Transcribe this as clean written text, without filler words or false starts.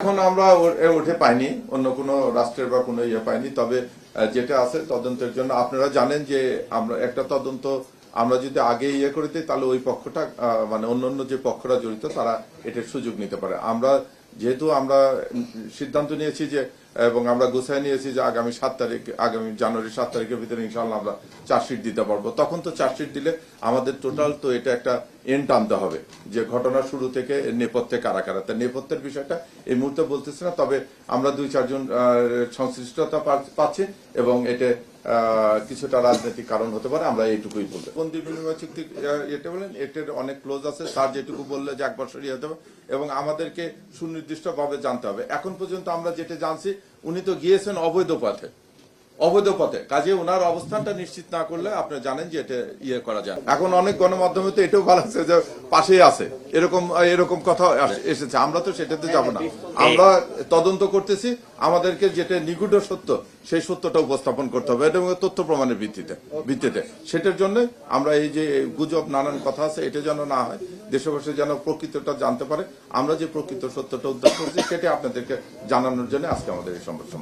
এখন আমরা উঠে পাইনি, অন্য কোনো রাষ্ট্রের বা কোনো ইয়ে পাইনি। তবে যেটা আছে তদন্তের জন্য আপনারা জানেন যে আমরা একটা তদন্ত আমরা যদি আগে ইয়ে করে দিই তাহলে ওই পক্ষটা মানে অন্য যে পক্ষরা জড়িত তারা এটার সুযোগ নিতে পারে। আমরা যেহেতু আমরা সিদ্ধান্ত নিয়েছি যে এবং আমরা গুছাই নিয়েছি যে আগামী জানুয়ারি 7 তারিখের ভিতরে ইনশাআল্লাহ আমরা চার্জশিট দিতে পারবো। তখন তো চার্জশিট দিলে আমাদের টোটাল তো এটা একটা এন্ড আনতে হবে যে ঘটনার শুরু থেকে নেপথ্যে কারা কারা। তা নেপথ্যের বিষয়টা এই মুহূর্তে বলতেছি না, তবে আমরা 2-4 জন সংশ্লিষ্টতা পাচ্ছি এবং এতে কিছুটা রাজনৈতিক কারণ হতে পারে, আমরা এইটুকুই বলবো। বন্দি বিনিময় চুক্তি এটা বলেন, এটার অনেক ক্লোজ আছে। স্যার যেটুকু বললে যে 1 বছরই হতে হবে এবং আমাদেরকে সুনির্দিষ্টভাবে জানতে হবে। এখন পর্যন্ত আমরা যেটা জানছি উনি তো গিয়েছেন অবৈধ পথে, কাজে ওনার অবস্থানটা নিশ্চিত না করলে আপনি জানেন যে এটা ইয়ে করা যায়। এখন অনেক গণমাধ্যমে তো এটাও বলা আছে যে পাশেই আছে, এরকম কথা এসেছে। আমরা তো সেটাতে যাব না, আমরা তদন্ত করতেছি। আমাদেরকে যেটা নিগুঢ় সত্য সেই সত্যটা উপস্থাপন করতে হবে এবং তথ্য প্রমাণের ভিত্তিতে সেটার জন্য আমরা এই যে গুজব নানান কথা আছে এটা যেন না হয়, দেশবাসী যেন প্রকৃতটা জানতে পারে। আমরা যে প্রকৃত সত্যটা উদ্ধার করছি সেটা আপনাদেরকে জানানোর জন্য আজকে আমাদের এই সংবাদ সম্মেলন।